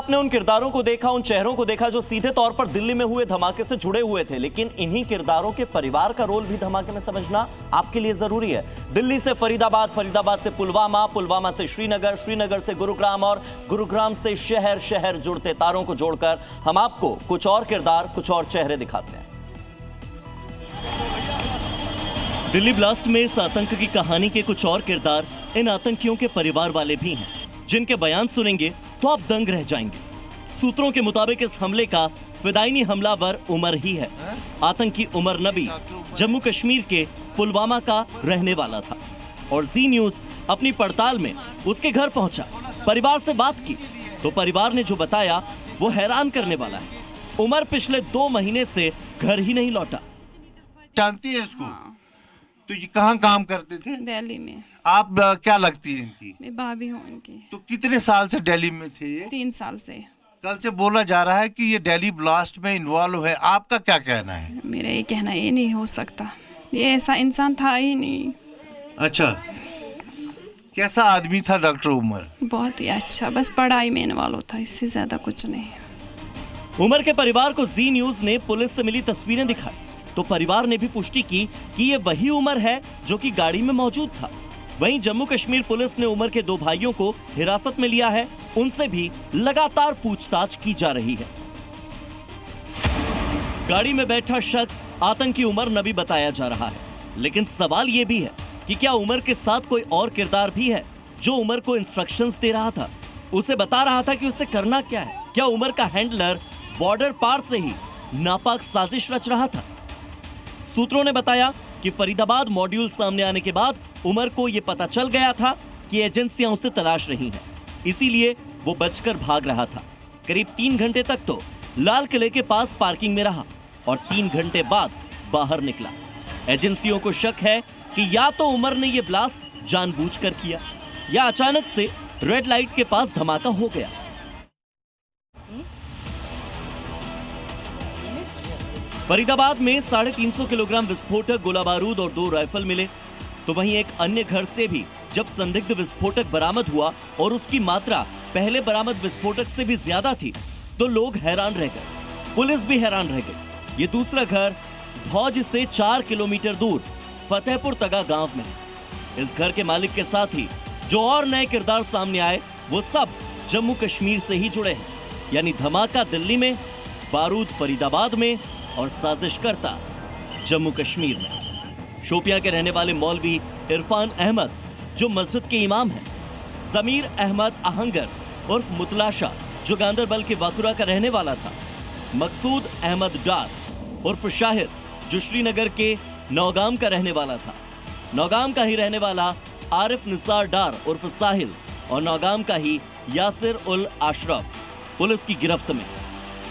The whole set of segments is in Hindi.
आपने उन किरदारों को देखा, उन चेहरों को देखा जो सीधे तौर पर दिल्ली में हुए धमाके से जुड़े हुए थे, लेकिन इन्हीं किरदारों के परिवार का रोल भी धमाके में समझना आपके लिए जरूरी है। दिल्ली से फरीदाबाद, फरीदाबाद से पुलवामा, पुलवामा से श्रीनगर, श्रीनगर से गुरुग्राम और गुरुग्राम से शहर शहर जुड़ते तारों को जोड़कर हम आपको कुछ और किरदार, कुछ और चेहरे दिखाते हैं। दिल्ली ब्लास्ट में इस आतंक की कहानी के कुछ और किरदार इन आतंकियों के परिवार वाले भी हैं, जिनके बयान सुनेंगे तो आप दंग रह जाएंगे। सूत्रों के मुताबिक इस हमले का फिदायनी हमलावर उमर ही है। आतंकी उमर नबी जम्मू कश्मीर के पुलवामा का रहने वाला था और जी न्यूज अपनी पड़ताल में उसके घर पहुंचा, परिवार से बात की तो परिवार ने जो बताया वो हैरान करने वाला है। उमर पिछले 2 महीने से घर ही नहीं लौटा। जानती है इसको? तो ये कहाँ काम करते थे? दिल्ली में। आप क्या लगती है इनकी? मैं भाभी हूँ इनकी। तो कितने साल से दिल्ली में थे ये? 3 साल से। कल से बोला जा रहा है कि ये दिल्ली ब्लास्ट में इन्वॉल्व है, आपका क्या कहना है? मेरा ये कहना ये नहीं हो सकता, ये ऐसा इंसान था ही नहीं। अच्छा, कैसा आदमी था डॉक्टर उमर? बहुत ही अच्छा, बस पढ़ाई में इन्वॉल्व था, इससे ज्यादा कुछ नहीं। उमर के परिवार को जी न्यूज ने पुलिस से मिली तस्वीरें दिखाई तो परिवार ने भी पुष्टि की कि ये वही उमर है जो कि गाड़ी में मौजूद था। वहीं जम्मू कश्मीर पुलिस ने उमर के 2 भाइयों को हिरासत में लिया है, उनसे भी लगातार पूछताछ की जा रही है। गाड़ी में बैठा शख्स आतंकी उमर नबी बताया जा रहा है, लेकिन सवाल ये भी है कि क्या उमर के साथ कोई और किरदार भी है जो उमर को इंस्ट्रक्शंस दे रहा था, उसे बता रहा था कि उसे करना क्या है? क्या उमर का हैंडलर बॉर्डर पार से ही नापाक साजिश रच रहा था? सूत्रों ने बताया कि फरीदाबाद मॉड्यूल सामने आने के बाद उमर को यह पता चल गया था कि एजेंसियां उसे तलाश रही हैं, इसीलिए वो बचकर भाग रहा था। करीब 3 घंटे तक तो लाल किले के पास पार्किंग में रहा और 3 घंटे बाद बाहर निकला। एजेंसियों को शक है कि या तो उमर ने यह ब्लास्ट जानबूझकर किया या अचानक से रेड लाइट के पास धमाका हो गया। फरीदाबाद में 350 किलोग्राम विस्फोटक, गोला बारूद और 2 राइफल मिले, तो वहीं एक अन्य घर से भी जब संदिग्ध विस्फोटक बरामद हुआ और उसकी मात्रा पहले बरामद विस्फोटक से भी ज्यादा थी तो लोग हैरान रह गए, पुलिस भी हैरान रह गई। ये दूसरा घर भौज से 4 किलोमीटर दूर फतेहपुर तगा गांव में है। इस घर के मालिक के साथ ही जो और नए किरदार सामने आए वो सब जम्मू कश्मीर से ही जुड़े हैं, यानी धमाका दिल्ली में, बारूद फरीदाबाद में और साजिशकर्ता जम्मू कश्मीर में। शोपियां के रहने वाले मौलवी इरफान अहमद जो मस्जिद के इमाम हैं, जमीर अहमद आहंगर उर्फ मुतलाशा जो गांदरबल के वाकुरा का रहने वाला था, मकसूद अहमद डार उर्फ शाहिद जो श्रीनगर के नौगाम का रहने वाला था, नौगाम का ही रहने वाला आरिफ निसार डार उर्फ साहिल और नौगाम का ही यासिर उल अशरफ पुलिस की गिरफ्त में।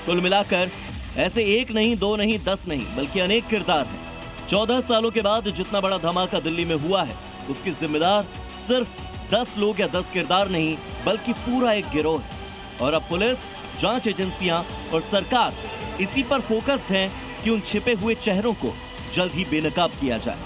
कुल मिलाकर ऐसे 1 नहीं, 2 नहीं, 10 नहीं, बल्कि अनेक किरदार हैं। 14 सालों के बाद जितना बड़ा धमाका दिल्ली में हुआ है उसकी जिम्मेदार सिर्फ 10 लोग या 10 किरदार नहीं बल्कि पूरा एक गिरोह है। और अब पुलिस, जांच एजेंसियां और सरकार इसी पर फोकस्ड हैं कि उन छिपे हुए चेहरों को जल्द ही बेनकाब किया जाए।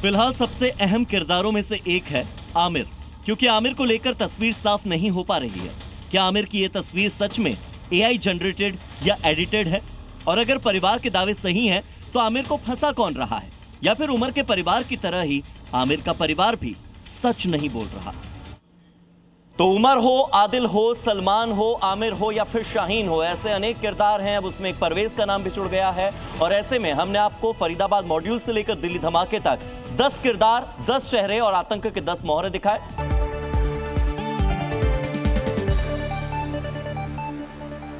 फिलहाल सबसे अहम किरदारों में से एक है आमिर, क्योंकि आमिर को लेकर तस्वीर साफ नहीं हो पा रही है। क्या आमिर की यह तस्वीर सच में AI जनरेटेड या एडिटेड है? और अगर परिवार के दावे सही हैं, तो आमिर को फंसा कौन रहा है? या फिर उमर के परिवार की तरह ही आमिर का परिवार भी सच नहीं बोल रहा? तो उमर हो, आदिल हो, सलमान हो, आमिर हो या फिर शाहीन हो, ऐसे अनेक किरदार हैं। अब उसमें एक परवेज का नाम भी जुड़ गया है और ऐसे में हमने आपको फरीदाबाद मॉड्यूल से लेकर दिल्ली धमाके तक 10 किरदार, 10 चेहरे और आतंक के 10 मोहरे दिखाए।